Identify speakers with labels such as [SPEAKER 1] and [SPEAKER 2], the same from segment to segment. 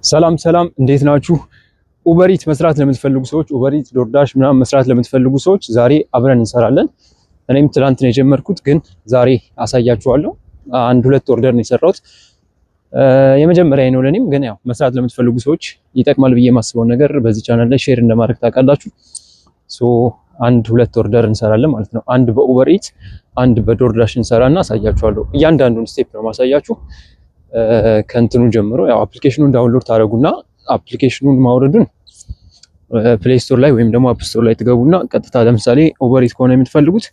[SPEAKER 1] ሰላም እንዴት ናችሁ? ኡበሪት መስራት ለምትፈልጉ ሰዎች ኡበሪት ዶርዳሽ ምናምን መስራት ለምትፈልጉ ሰዎች ዛሬ አብረን እንሰራለን። እኔም ትላንት ነው የጀመርኩት ግን ዛሬ አሳያችኋለሁ። አንድ ሁለት ኦርደር ነው የሰራሁት። የመጀመሪያ ነው ለኔም ግን ያው መስራት ለምትፈልጉ ሰዎች ይጠቅማል ብዬ የማስበው ነገር በዚህ ቻናል ላይ ሼር እንደማድረግ ታውቃላችሁ። አንድ ሁለት ኦርደር እንሰራለን ማለት ነው። አንድ በኡበሪት አንድ በዶርዳሽ እንሰራና አሳያችኋለሁ። እያንዳንዱን ስቴፕ ነው ማሳያችሁ። ከእንትኑ ጀምሮ ያው አፕሊኬሽኑን ዳውንሎድ ታደርጉና አፕሊኬሽኑን ማውረዱን ፕሌይ ስቶር ላይ ወይም ደግሞ አፕ ስቶር ላይ ትገቡና ቀጥታ ለምሳሌ ኡበሪት ከሆነ የምትፈልጉት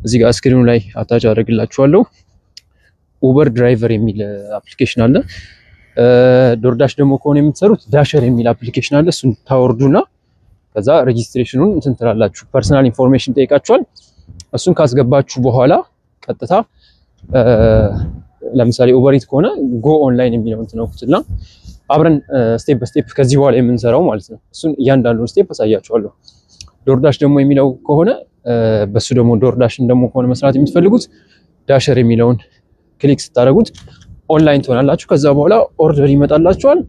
[SPEAKER 1] እዚህ ጋር ስክሪኑ ላይ አታች አደርግላችኋለሁ። ኡበር ድራይቨር የሚል አፕሊኬሽን አለ። ዶርዳሽ ደግሞ ከሆነ የምትሰሩት ዳሸር የሚል አፕሊኬሽን አለ። እሱን ታወርዱና ከዛ ሬጂስትሬሽኑን እንትን ትላላችሁ። ፐርሰናል ኢንፎርሜሽን ጠይቃችኋል። እሱን ካስገባችሁ በኋላ ቀጥታ ለምሳሌ ኡበሪት ከሆነ ጎ ኦንላይን የሚለውን ትነኩትና አብረን ስቴፕ በስቴፕ ከዚህ በኋላ የምንሰራው ማለት ነው። እሱን እያንዳንዱን ስቴፕ አሳያችኋለሁ። ዶርዳሽ ደግሞ የሚለው ከሆነ በሱ ደግሞ ዶርዳሽን ደግሞ ከሆነ መስራት የምትፈልጉት ዳሸር የሚለውን ክሊክ ስታደርጉት ኦንላይን ትሆናላችሁ። ከዛ በኋላ ኦርደር ይመጣላችኋል።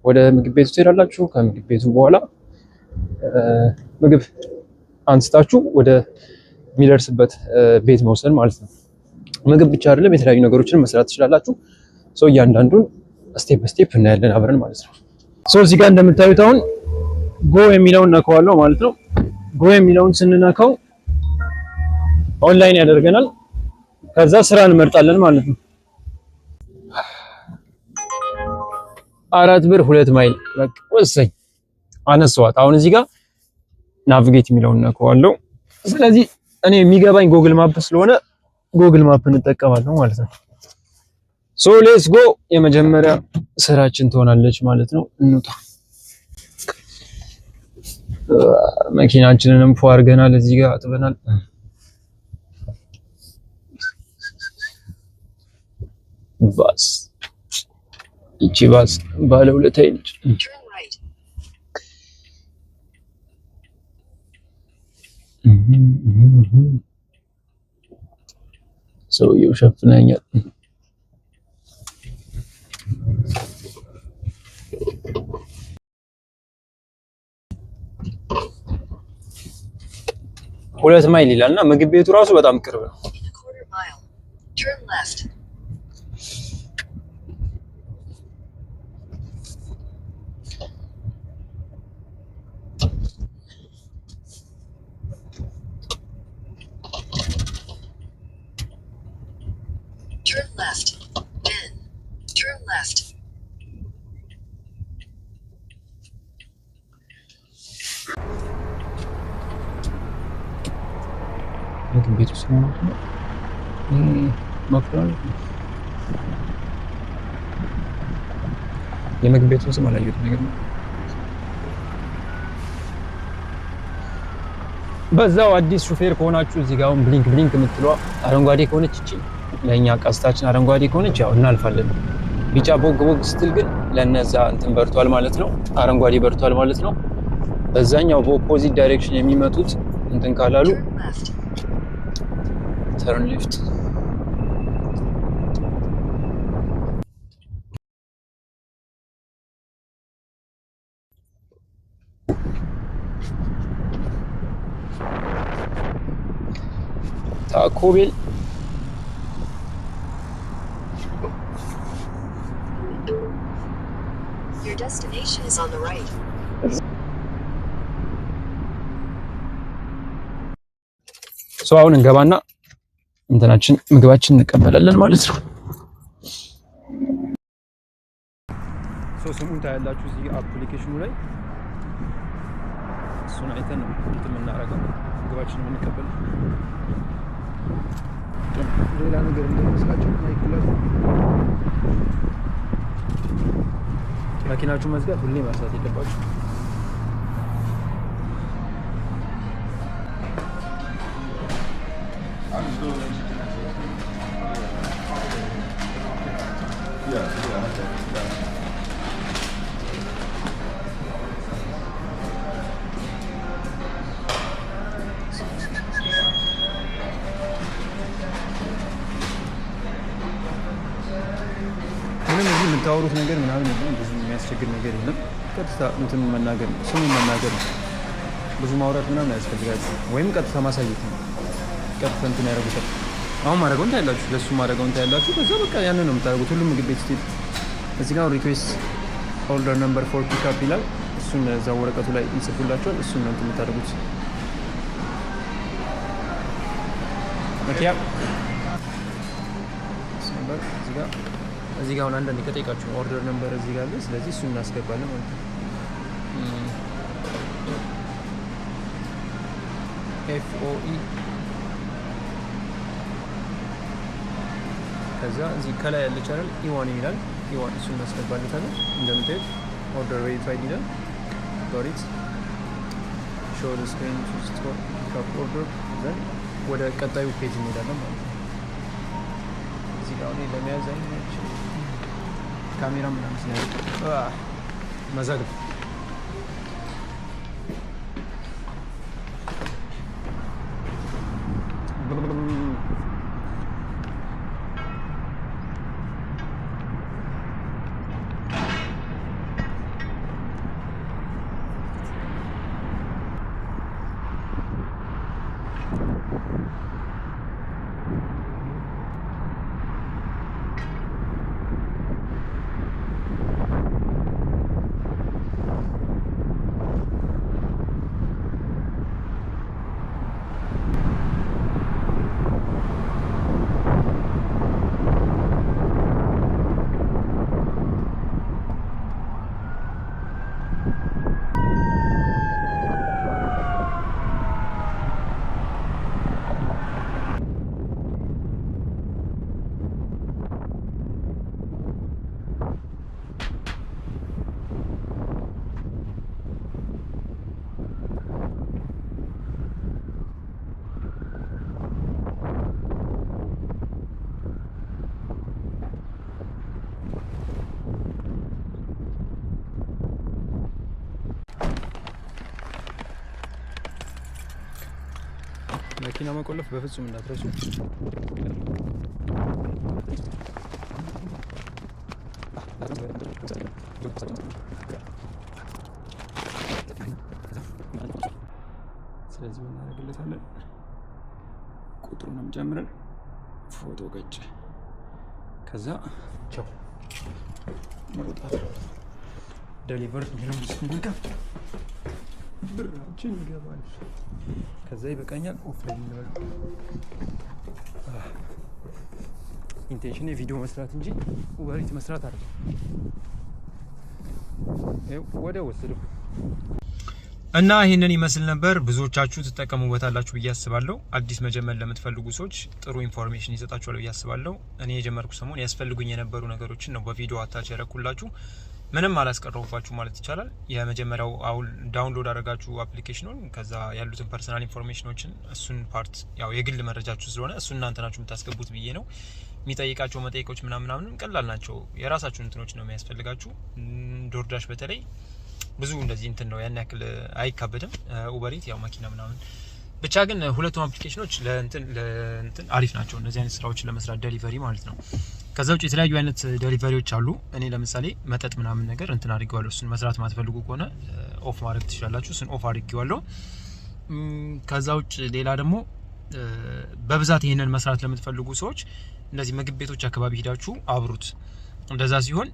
[SPEAKER 1] ወደ ምግብ ቤቱ ትሄዳላችሁ። ከምግብ ቤቱ በኋላ ምግብ አንስታችሁ ወደ የሚደርስበት ቤት መውሰድ ማለት ነው። ምግብ ብቻ አይደለም የተለያዩ ነገሮችን መስራት ትችላላችሁ። እያንዳንዱን ስቴፕ በስቴፕ እናያለን አብረን ማለት ነው። እዚህ ጋር እንደምታዩት አሁን ጎ የሚለውን ነካዋለሁ ማለት ነው። ጎ የሚለውን ስንነካው ኦንላይን ያደርገናል። ከዛ ስራ እንመርጣለን ማለት ነው። 4 ብር 2 ማይል በቃ ወሰኝ አነሳዋት። አሁን እዚህ ጋር ናቪጌት የሚለውን ነካዋለሁ። ስለዚህ እኔ የሚገባኝ ጎግል ማፕ ስለሆነ ጎግል ማፕ እንጠቀማለሁ ማለት ነው። ሌትስ ጎ የመጀመሪያ ስራችን ትሆናለች ማለት ነው። እንውጣ። መኪናችንንም ፎ አድርገናል። እዚህ ጋር አጥበናል። ባስ እቺ ባስ ባለ ሁለት አይነች ሰውየው ሸፍነኛል። ሁለት ማይል ይላልና ምግብ ቤቱ ራሱ በጣም ቅርብ ነው።
[SPEAKER 2] Turn left. Then turn left.
[SPEAKER 1] ምግብ ቤቱ ስለሆነ ማክዶናልድ የምግብ ቤቱን ስም አላየሁትም። ነገር ነው በዛው አዲስ ሹፌር ከሆናችሁ እዚህ ጋር አሁን ብሊንክ የምትለዋ አረንጓዴ ከሆነች እቺ ለኛ ቀስታችን አረንጓዴ ከሆነች ያው እናልፋለን። ቢጫ ቦግ ስትል ግን ለነዛ እንትን በርቷል ማለት ነው። አረንጓዴ በርቷል ማለት ነው። በዛኛው በኦፖዚት ዳይሬክሽን የሚመጡት እንትን ካላሉ ተርን ሌፍት። ታኮ ቤል
[SPEAKER 2] Your destination is on the right.
[SPEAKER 1] አሁን እንገባና እንትናችን ምግባችን እንቀበላለን ማለት ነው። ስሙን ታያላችሁ እዚህ አፕሊኬሽኑ ላይ። እሱን አይተን ነው የምናደርገው ምግባችንን የምንቀበለው። ሌላ ነገር እንደመስላችሁ ማይክላስ መኪናችሁ መዝጋት ሁሌ ማሳት የለባችሁ። ምንም የምታወሩት ነገር ምናምን ብዙ የሚያስቸግር ነገር የለም። ቀጥታ እንትን መናገር ነው፣ ስሙን መናገር ነው። ብዙ ማውራት ምናምን አያስፈልጋችሁ። ወይም ቀጥታ ማሳየት ነው። ቀጥታ እንትን ያደርጉታል። አሁን ማድረገውን ታያላችሁ፣ ለሱ ማድረገውን ታያላችሁ። ከዛ በቃ ያንን ነው የምታደርጉት። ሁሉም ምግብ ቤት ስትሄዱ እዚህ ጋር ሪኩዌስት ኦርደር ነምበር 4 ፒክአፕ ይላል። እሱን እዛ ወረቀቱ ላይ ይጽፉላችኋል። እሱን ነው የምታደርጉት። መኪያ ነበር እዚህ ጋር አሁን አንዳንዴ ከጠይቃችሁ ኦርደር ነምበር እዚህ ጋር አለ። ስለዚህ እሱን እናስገባለን ማለት ነው። FOE ከዛ እዚህ ከላይ ያለች አይደል ኢዋን ይላል። ኢዋን እሱን እናስገባለታለን። እንደምታዩት ኦርደር ቬሪፋይድ ይላል። ዶሪት ሾው ዘ ስክሪን ቱ ስቶር ፒክአፕ ኦርደር ዘን ወደ ቀጣዩ ፔጅ እንሄዳለን ማለት ነው። እዚህ ጋር አሁን ለመያዝ አይመችም ካሜራ ምናምን ስለያዘ መዘግብ መኪና መቆለፍ በፍጹም እንዳትረሱ። ስለዚህ እናደርግለታለን። ቁጥሩንም ጨምረን ፎቶ ገጭ ከዛ ቻው መውጣት ዴሊቨር የሚለውን ስንነካ ብራችን ይገባል። ከዛ ይበቃኛል። ኦፍላይን ነው ኢንቴንሽን የቪዲዮ መስራት እንጂ ወሪት መስራት አይደለም። ወደ ወስደው እና ይሄንን ይመስል ነበር። ብዙዎቻችሁ ትጠቀሙበታላችሁ ብዬ አስባለሁ። አዲስ መጀመር ለምትፈልጉ ሰዎች ጥሩ ኢንፎርሜሽን ይሰጣችኋል ብዬ አስባለሁ። እኔ የጀመርኩ ሰሞን ያስፈልጉኝ የነበሩ ነገሮችን ነው በቪዲዮ አታች ያረኩላችሁ። ምንም አላስቀረውባችሁ ማለት ይቻላል። የመጀመሪያው አሁን ዳውንሎድ አደረጋችሁ አፕሊኬሽኑን፣ ከዛ ያሉትን ፐርሰናል ኢንፎርሜሽኖችን እሱን ፓርት ያው የግል መረጃችሁ ስለሆነ እሱን እናንተ ናችሁ የምታስገቡት ብዬ ነው። የሚጠይቃቸው መጠይቆች ምናምን ቀላል ናቸው። የራሳችሁን እንትኖች ነው የሚያስፈልጋችሁ። ዶርዳሽ በተለይ ብዙ እንደዚህ እንትን ነው ያን ያክል አይካበድም። ኡበሪት ያው መኪና ምናምን ብቻ ግን ሁለቱም አፕሊኬሽኖች ለእንትን አሪፍ ናቸው። እነዚህ አይነት ስራዎችን ለመስራት ዴሊቨሪ ማለት ነው። ከዛ ውጭ የተለያዩ አይነት ዴሊቨሪዎች አሉ። እኔ ለምሳሌ መጠጥ ምናምን ነገር እንትን አድርጌዋለሁ። እሱን መስራት ማትፈልጉ ከሆነ ኦፍ ማድረግ ትችላላችሁ። እሱን ኦፍ አድርጌዋለሁ። ከዛ ውጭ ሌላ ደግሞ በብዛት ይሄንን መስራት ለምትፈልጉ ሰዎች እንደዚህ ምግብ ቤቶች አካባቢ ሄዳችሁ አብሩት። እንደዛ ሲሆን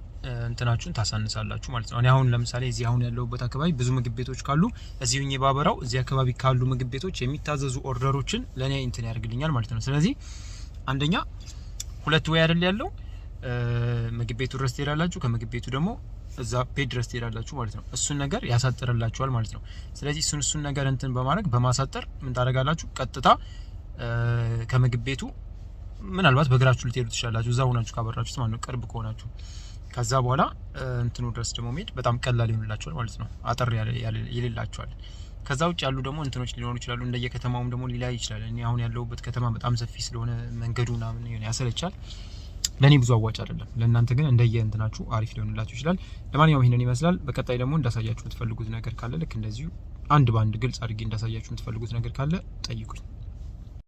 [SPEAKER 1] እንትናችሁን ታሳንሳላችሁ ማለት ነው። እኔ አሁን ለምሳሌ እዚህ አሁን ያለሁበት አካባቢ ብዙ ምግብ ቤቶች ካሉ እዚህ ሁኜ ባበራው እዚህ አካባቢ ካሉ ምግብ ቤቶች የሚታዘዙ ኦርደሮችን ለኔ እንትን ያደርግልኛል ማለት ነው። ስለዚህ አንደኛ ሁለት ወይ አይደል ያለው ምግብ ቤቱ ድረስ ትሄዳላችሁ፣ ከምግብ ቤቱ ደግሞ እዛ ፔጅ ድረስ ትሄዳላችሁ ማለት ነው። እሱን ነገር ያሳጥርላችኋል ማለት ነው። ስለዚህ እሱን ነገር እንትን በማድረግ በማሳጠር ምን ታደርጋላችሁ? ቀጥታ ከምግብ ቤቱ ምናልባት በእግራችሁ ልትሄዱ ትችላላችሁ፣ እዛ ሆናችሁ ካበራችሁት ማለት ነው፣ ቅርብ ከሆናችሁ። ከዛ በኋላ እንትኑ ድረስ ደግሞ መሄድ በጣም ቀላል ይሆንላችኋል ማለት ነው። አጠር ይልላችኋል። ከዛ ውጭ ያሉ ደግሞ እንትኖች ሊኖሩ ይችላሉ። እንደየከተማውም ደግሞ ሊለያይ ይችላል። እኔ አሁን ያለሁበት ከተማ በጣም ሰፊ ስለሆነ መንገዱ ምናምን ያሰለቻል። ለኔ ብዙ አዋጭ አይደለም። ለእናንተ ግን እንደየ እንትናችሁ አሪፍ ሊሆንላችሁ ይችላል። ለማንኛውም ይሄንን ይመስላል። በቀጣይ ደግሞ እንዳሳያችሁ የምትፈልጉት ነገር ካለ ልክ እንደዚሁ አንድ ባንድ ግልጽ አድርጌ እንዳሳያችሁ የምትፈልጉት ነገር ካለ ጠይቁኝ።